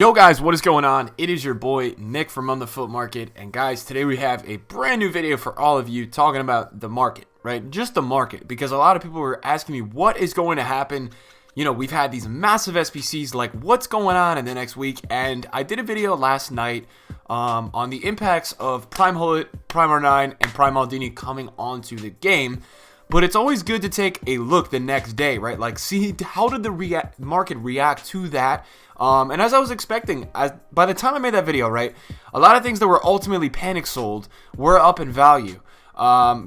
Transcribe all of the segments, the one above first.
Yo guys, what is going on? It is your boy Nick from On the Foot Market, and guys, today we have a brand new video for all of you talking about the market, right? Just the market, because a lot of people were asking me what is going to happen. You know, we've had these massive SBCs, like what's going on in the next week, and I did a video last night on the impacts of Prime Hullet, Prime R9, and Prime Maldini coming onto the game. But it's always good to take a look the next day, right? Like, see how did the market react to that? And as I was expecting, by the time I made that video, right, a lot of things that were ultimately panic sold were up in value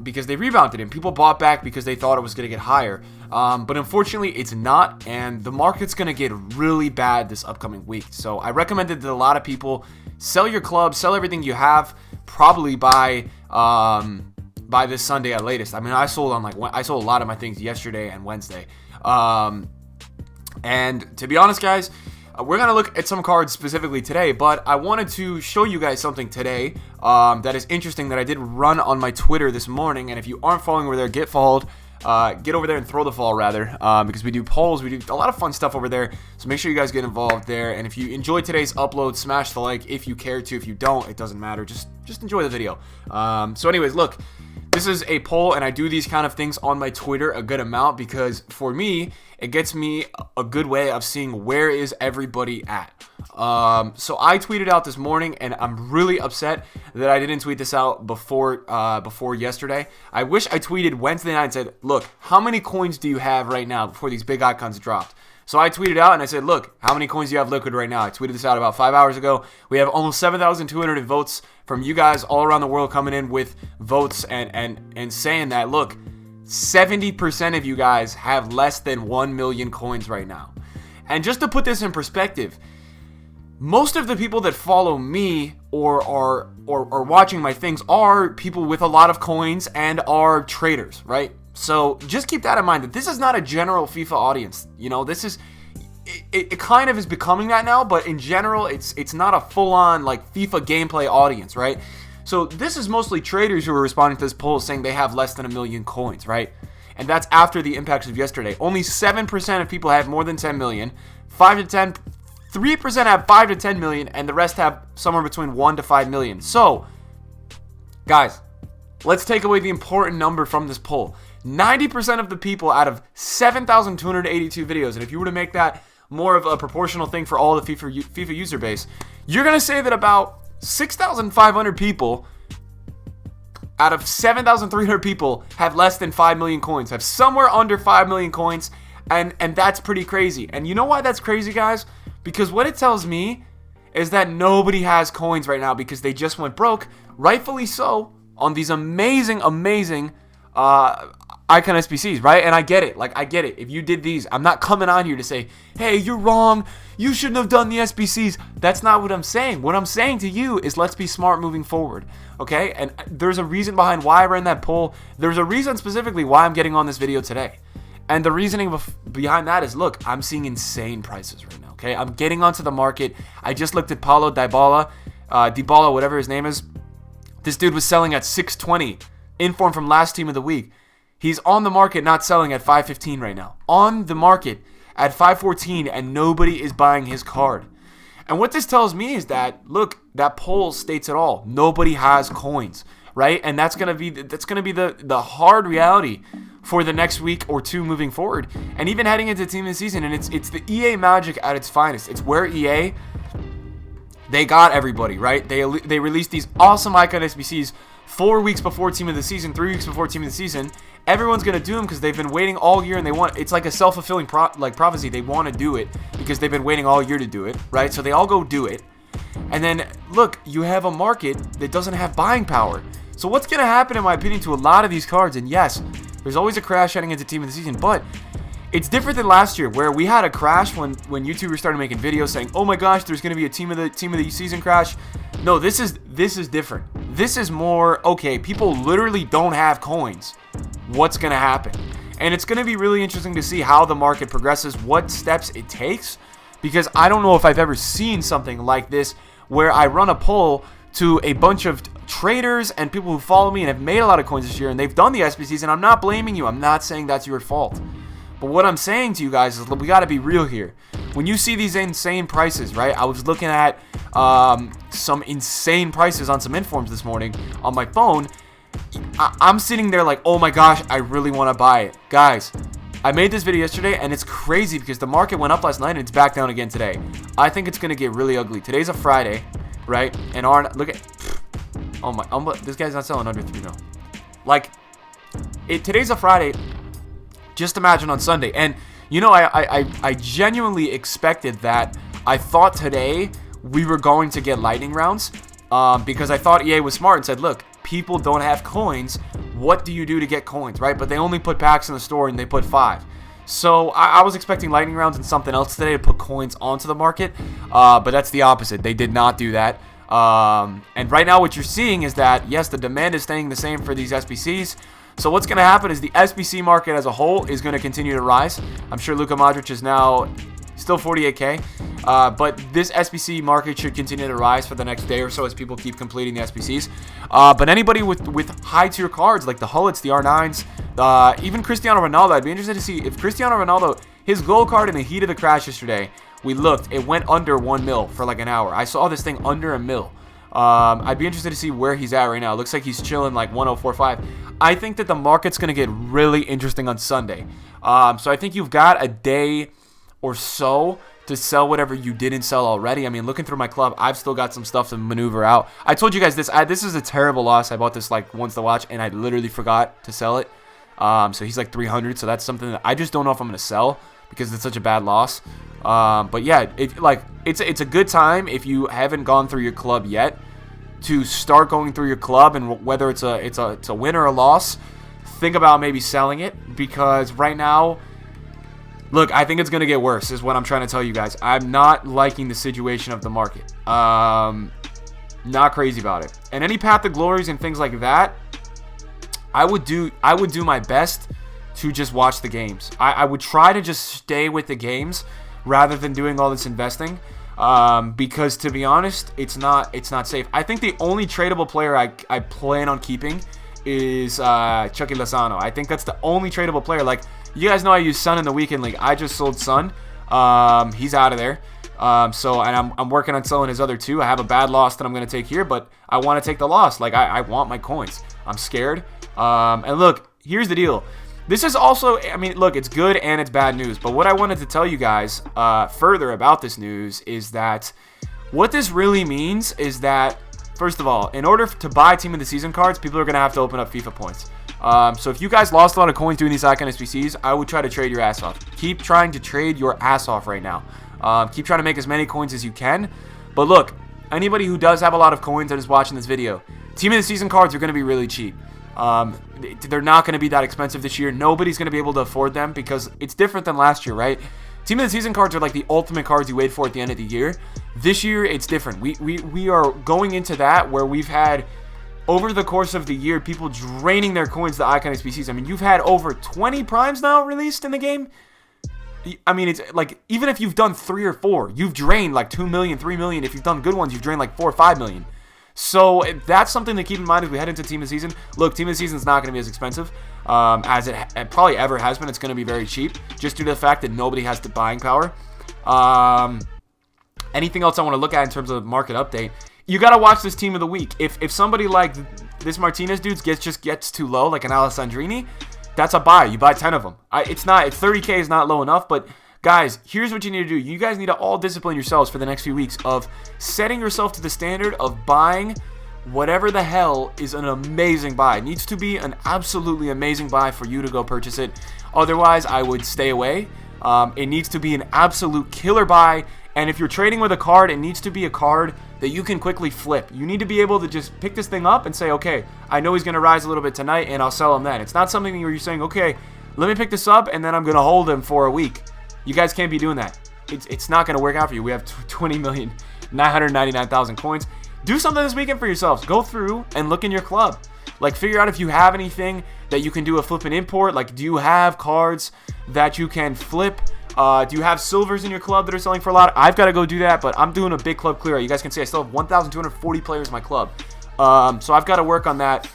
because they rebounded and people bought back because they thought it was going to get higher. But unfortunately, it's not, and the market's going to get really bad this upcoming week. So I recommended that a lot of people sell your club, sell everything you have, probably by this Sunday at latest. I mean, I sold a lot of my things yesterday and Wednesday. And to be honest, guys, we're going to look at some cards specifically today, but I wanted to show you guys something today that is interesting that I did run on my Twitter this morning. And if you aren't following over there, get followed. Get over there and throw the fall rather, because we do polls, we do a lot of fun stuff over there, so make sure you guys get involved there. And if you enjoyed today's upload, smash the like if you care to. If you don't, it doesn't matter, just enjoy the video. So anyways, look, this is a poll, and I do these kind of things on my Twitter a good amount because for me, it gets me a good way of seeing where is everybody at. So I tweeted out this morning, and I'm really upset that I didn't tweet this out before yesterday. I wish I tweeted Wednesday night and said, look, how many coins do you have right now before these big icons dropped? So I tweeted out and I said, look, how many coins do you have liquid right now? I tweeted this out about 5 hours ago. We have almost 7,200 votes from you guys all around the world coming in with votes and saying that, look, 70% of you guys have less than 1 million coins right now. And just to put this in perspective, most of the people that follow me or are watching my things are people with a lot of coins and are traders, right? So just keep that in mind, that this is not a general FIFA audience. You know, this is it kind of is becoming that now, but in general, it's not a full-on like FIFA gameplay audience, right? So this is mostly traders who are responding to this poll saying they have less than 1 million coins, right? And that's after the impacts of yesterday. Only 7% of people have more than 10 million. 3% have 5 to 10 million, and the rest have somewhere between 1 to 5 million. So, guys, let's take away the important number from this poll. 90% of the people out of 7,282 videos, and if you were to make that more of a proportional thing for all the FIFA user base, you're going to say that about 6,500 people out of 7,300 people have less than 5 million coins, have somewhere under 5 million coins, and that's pretty crazy. And you know why that's crazy, guys? Because what it tells me is that nobody has coins right now because they just went broke, rightfully so, on these amazing icon SBCs, right? And I get it. Like, I get it. If you did these, I'm not coming on here to say, hey, you're wrong. You shouldn't have done the SBCs. That's not what I'm saying. What I'm saying to you is let's be smart moving forward, okay? And there's a reason behind why I ran that poll. There's a reason specifically why I'm getting on this video today. And the reasoning behind that is, look, I'm seeing insane prices right now, okay? I'm getting onto the market. I just looked at Paulo Dybala, whatever his name is. This dude was selling at 620, inform from last team of the week. He's on the market not selling at 515 right now. On the market at 514, and nobody is buying his card. And what this tells me is that, look, that poll states it all. Nobody has coins, right? And that's gonna be the hard reality for the next week or two moving forward, and even heading into team of the season. And it's the EA magic at its finest. It's where EA, they got everybody, right? They released these awesome icon SBCs 4 weeks before team of the season, 3 weeks before team of the season. Everyone's gonna do them because they've been waiting all year, and it's like a self-fulfilling prophecy. They want to do it because they've been waiting all year to do it, right? So they all go do it, and then look, you have a market that doesn't have buying power. So what's gonna happen, in my opinion, to a lot of these cards? And yes, there's always a crash heading into team of the season, but it's different than last year where we had a crash when YouTubers started making videos saying, "Oh my gosh, there's going to be a team of the season crash." No, this is different. This is more, okay, people literally don't have coins. What's going to happen? And it's going to be really interesting to see how the market progresses, what steps it takes, because I don't know if I've ever seen something like this where I run a poll to a bunch of traders and people who follow me and have made a lot of coins this year, and they've done the SBCs, and I'm not blaming you. I'm not saying that's your fault. But what I'm saying to you guys is we got to be real here. when you see these insane prices, right? I was looking at some insane prices on some informs this morning on my phone. I'm sitting there like, oh my gosh, I really want to buy it. Guys, I made this video yesterday, and it's crazy because the market went up last night and it's back down again today. I think it's going to get really ugly. Today's a Friday, right? And look at, oh my, this guy's not selling under 3 mil. Like, today's a Friday. Just imagine on Sunday. And, you know, I genuinely expected that. I thought today we were going to get lightning rounds because I thought EA was smart and said, look, people don't have coins. What do you do to get coins, right? But they only put packs in the store and they put 5. So I was expecting lightning rounds and something else today to put coins onto the market. But that's the opposite. They did not do that. And right now what you're seeing is that, yes, the demand is staying the same for these SBCs. So what's going to happen is the SBC market as a whole is going to continue to rise. I'm sure Luka Modric is now still 48K. But this SBC market should continue to rise for the next day or so as people keep completing the SBCs. But anybody with high tier cards like the Hullets, the R9s, even Cristiano Ronaldo, I'd be interested to see if Cristiano Ronaldo, his gold card in the heat of the crash yesterday, we looked, it went under 1 mil for like an hour. I saw this thing under a mil. I'd be interested to see where he's at right now. It looks like he's chilling like 104.5. I think that the market's going to get really interesting on Sunday. So I think you've got a day or so to sell whatever you didn't sell already. I mean, looking through my club, I've still got some stuff to maneuver out. I told you guys this. This is a terrible loss. I bought this like once to watch, and I literally forgot to sell it. So he's like 300. So that's something that I just don't know if I'm going to sell because it's such a bad loss. But yeah, it's a good time if you haven't gone through your club yet to start going through your club, and whether it's a win or a loss, think about maybe selling it because right now. Look, I think it's going to get worse is what I'm trying to tell you guys. I'm not liking the situation of the market. Not crazy about it. And any path to glories and things like that, I would do my best to just watch the games. I would try to just stay with the games rather than doing all this investing. Because to be honest, it's not safe. I think the only tradable player I plan on keeping is Chucky Lozano. I think that's the only tradable player. Like, you guys know I use Sun in the weekend league. I just sold Sun. He's out of there. And I'm working on selling his other 2. I have a bad loss that I'm going to take here, but I want to take the loss. Like, I want my coins. I'm scared. And look, here's the deal. This is also, I mean, look, it's good and it's bad news. But what I wanted to tell you guys further about this news is that what this really means is that, first of all, in order to buy Team of the Season cards, people are going to have to open up FIFA points. So if you guys lost a lot of coins doing these icon SBCs, I would try to trade your ass off. Keep trying to trade your ass off right now. Keep trying to make as many coins as you can. But look, anybody who does have a lot of coins that is watching this video, Team of the Season cards are going to be really cheap. They're not going to be that expensive this year. Nobody's going to be able to afford them because it's different than last year, right? Team of the Season cards are like the ultimate cards you wait for at the end of the year. This year, it's different. We are going into that where we've had, over the course of the year, people draining their coins to Icon SBCs. I mean, you've had over 20 primes now released in the game. I mean, it's like, even if you've done 3 or 4, you've drained like 2 million, 3 million. If you've done good ones, you've drained like 4 or 5 million. So that's something to keep in mind as we head into Team of the Season. Look, Team of the Season is not going to be as expensive as it probably ever has been. It's going to be very cheap just due to the fact that nobody has the buying power. Anything else I want to look at in terms of market update? You got to watch this Team of the Week. If somebody like this Martinez dude gets too low, like an Alessandrini, that's a buy. You buy 10 of them. It's 30K is not low enough, but guys, here's what you need to do. You guys need to all discipline yourselves for the next few weeks of setting yourself to the standard of buying whatever the hell is an amazing buy. It needs to be an absolutely amazing buy for you to go purchase it. Otherwise, I would stay away. It needs to be an absolute killer buy. And if you're trading with a card, it needs to be a card that you can quickly flip. You need to be able to just pick this thing up and say, okay, I know he's going to rise a little bit tonight, and I'll sell him then. It's not something where you're saying, okay, let me pick this up, and then I'm going to hold him for a week. You guys can't be doing that. It's not going to work out for you. We have 20,999,000 coins. Do something this weekend for yourselves. Go through and look in your club. Like, figure out if you have anything that you can do a flip and import. Like, do you have cards that you can flip? Do you have silvers in your club that are selling for a lot? I've got to go do that, but I'm doing a big club clear out. You guys can see I still have 1,240 players in my club. So I've got to work on that.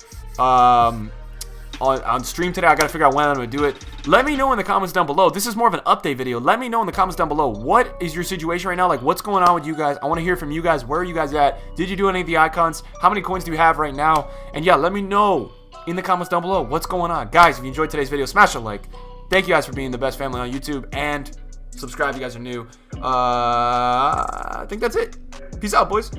on stream today. I gotta figure out when I'm gonna do it. Let me know in the comments down below. This is more of an update video. Let me know in the comments down below, what is your situation right now? Like, what's going on with you guys? I want to hear from you guys. Where are you guys at? Did you do any of the icons? How many coins do you have right now? And yeah, let me know in the comments down below what's going on. Guys, if you enjoyed today's video, smash a like. Thank you guys for being the best family on YouTube, and subscribe if you guys are new. I think that's it. Peace out, boys.